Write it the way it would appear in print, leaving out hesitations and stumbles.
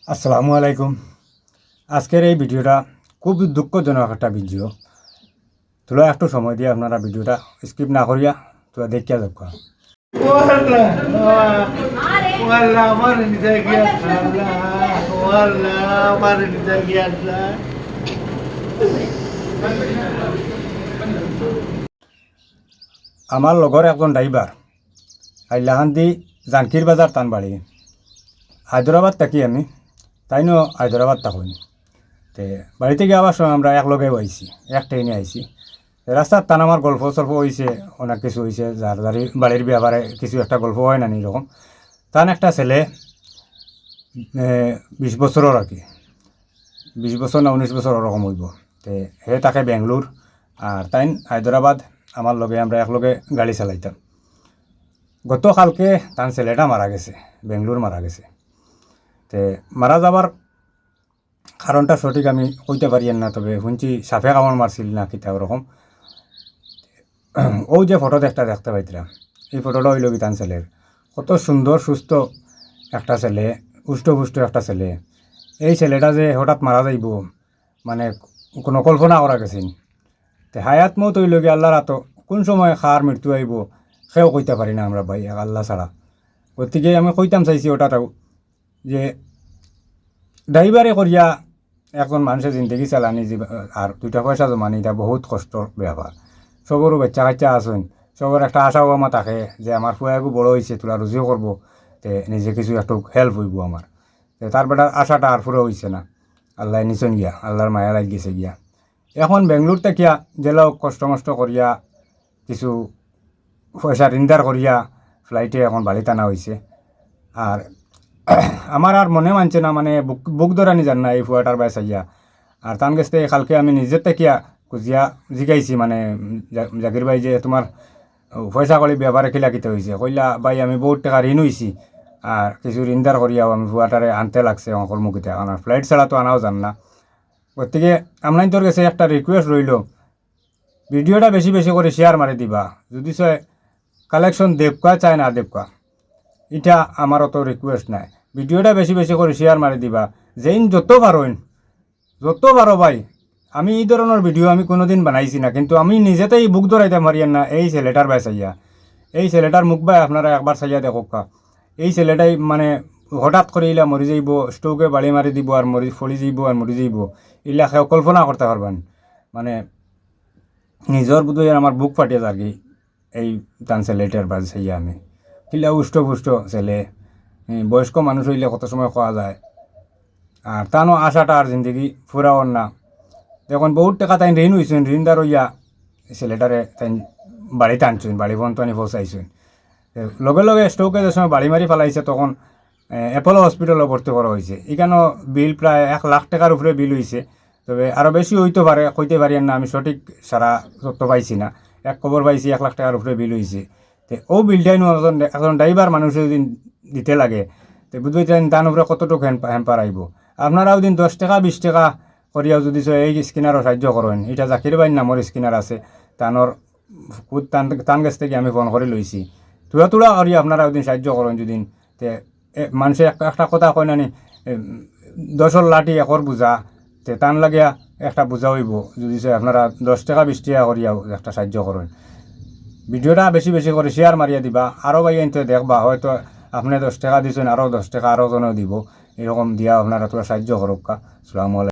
আসসালামু আলাইকুম। আজকের এই ভিডিওটা খুব দুঃখজনক একটা ভিডিও। তোলা একটু সময় দিয়ে আপনারা ভিডিওটা স্কিপ না করিয়া তোরা দেখিয়া যাক। আমার লগর একজন ড্রাইভার হাইলাকান্দি জানকির বাজার টানবাড়ি হায়দ্রাবাদ থাকি আমি, তাইনও হায়দ্রাবাদ থাকুন। তে বাড়ি থেকে আবার সময় আমরা একলগে আইছি, এক ট্রেনে আইছি। রাস্তার টান আমার গল্প সল্প হয়েছে, অনেক কিছু হয়েছে, যার যারি বাড়ির ব্যাপারে কিছু একটা গল্প হয় না এরকম। তান একটা ছেলে 20 বছরের আর কি, 20 বছর না 19 বছর ওরকম হইব। তে হে থাকে বেঙ্গলোর, আর তাইন হায়দ্রাবাদ। আমার লগে আমরা একলগে গাড়ি চালাইতাম। গতকালকে তার ছেলেটা মারা গেছে, বেঙ্গলোর মারা গেছে। তে মারা যাবার কারণটা সঠিক আমি কইতে পারি না, তবে শুনছি সাফে কামড় মারছিল না কিতা ওরকম। ও যে ফটো একটা দেখতে পাইছিলাম, এই ফটোটা হইল কি তার ছেলের। কত সুন্দর সুস্থ একটা ছেলে, উষ্ট একটা ছেলে। এই ছেলেটা যে হঠাৎ মারা যাইব, মানে কোনো কল্পনা করা গেছেন। তে হায়াত মত হইল কি আল্লাহর হাত, কোন সময় খার মৃত্যু আইব সেও কইতে পারি না আমরা ভাই, আল্লাহ ছাড়া। গতিকে আমি কইতাম চাইছি ওটাটাও যে ড্রাইভারে করিয়া একজন মানুষের জিন্দগি চালানি আর 2টা পয়সা জমানি, এটা বহুত কষ্টর ব্যাপার। সবরও বাচ্চা কাচ্চা আসুন, সবার একটা আশা আমার থাকে যে আমার ফুয়াগু বড় হয়েছে, তোরা রুজিও করবো, তে নিজে কিছু একটু হেল্প হইব আমার। তার বেটার আশাটা আর পুরো হয়েছে না, আল্লাহ নিচন গিয়া, আল্লাহর মায়া লাগ গেছে গিয়া। এখন বেঙ্গলোর থেকে গেলেও কষ্ট মষ্ট করিয়া কিছু পয়সা রিন্দার করিয়া ফ্লাইটে এখন বাড়িতে আনা হয়েছে। আর আমার আর মনে মানছে না, মানে বুক ধরানি যান না এই ফুয়াটার বাই চাইয়া। আর তান গেছে কালকে আমি নিজের তেকিয়া খুঁজিয়া জিগাইছি, মানে জাকির ভাই যে তোমার পয়সা করি ব্যাপারে খিলা কিতে হয়েছে। কইলা ভাই আমি বহুত টাকা ঋণ হয়েছি, আর কিছু ঋণদার করিয়াও আমি ফুয়াটারে আনতে লাগছে অঙ্কল মুখিতে, আমার ফ্লাইট ছাড়া তো আনাও যান না। গতিকে আপনার তোর কাছে একটা রিকোয়েস্ট রইল, ভিডিওটা বেশি বেশি করে শেয়ার মারি দিবা। যদি সে কালেকশন দেবকা চায় না দেবকা, এটা আমার অত রিকোয়েস্ট নাই। ভিডিওটা বেশি বেশি করে শেয়ার মারি দিবা, যেইন যত পারো ভাই। আমি এই ধরনের ভিডিও আমি কোনোদিন বানাইছি না, কিন্তু আমি নিজেতেই বুক ধরাইতে মারিয়েন না এই ছেলেটার বাই চাইয়া। এই ছেলেটার মুখ বাই আপনারা একবার চাইয়া দেখোকা। এই ছেলেটাই মানে হঠাৎ করে ইলা মরি যাইব, স্টোকে বাড়ি মারি দিব আর ফলি যাইব আর মরি যাইব, ইলা কেউ কল্পনা করতে পারবেন। মানে নিজের বুধই আমার বুক ফাটিয়ে থাকি এই টান ছেলেটার বাই চাইয়া। আমি কিলা উষ্ট ছেলে, বয়স্ক মানুষ হইলে কত সময় খাওয়া যায়, আর তানো আশাটা আর জিন্দগি ফুরাওয়ার না। দেখুন বহুত টাকা তাই ঋণ হয়েছেন, ঋণদার হইয়া ছেলেটারে তাই বাড়িতে আনছেন, বাড়ি পর্যন্ত আনি পৌঁছাইছেন। লগে লগে স্ট্রোকে যে সময় বাড়ি মারি ফেলাইছে, তখন অ্যাপোলো হসপিটালে ভর্তি করা হয়েছে। এখানেও বিল প্রায় 1 লাখ টাকার উপরে বিল হয়েছে, তবে আরও বেশি হইতে পারে, কইতে পারি না আমি, সঠিক সারা তথ্য পাইছি না। এক খবর পাইছি 1 লাখ টাকার উপরে বিল হয়েছে। তো ও বিলটাই একজন ড্রাইভার মানুষের যদি দিতে লাগে, তো বুঝবেন তার উপরে কতটুকু হ্যাম্পার আইব। আপনারাও দিন 10 টাকা 20 টাকা করিয়াও যদি এই স্কিনারও সাহায্য করেন। এটা জাকির ভাই নামর স্কিনার আছে, তানোর খুদ তান গাছ থেকে আমি ফোন করে লইছি। তুলা করিয়া আপনারা ওদিন সাহায্য করেন যদি। তে মানুষে একটা কথা কয় নানি, 10 লাঠি একর বোঝা, তে টান লাগিয়া একটা বোঝা হইব যদি আপনারা 10 টাকা 20 টাকা করিয়াও একটা সাহায্য করেন। ভিডিওটা বেশি বেশি করে শেয়ার মারিয়া দিবা, আরও ভাই আনতে দেখবা। হয়তো আপনি 10 টাকা দিচ্ছেন, আরও 10 টাকা আরও জনেও দিব, এরকম দিয়া আপনারা তোরা সাহায্য করুক। আসসালামু আলাইকুম।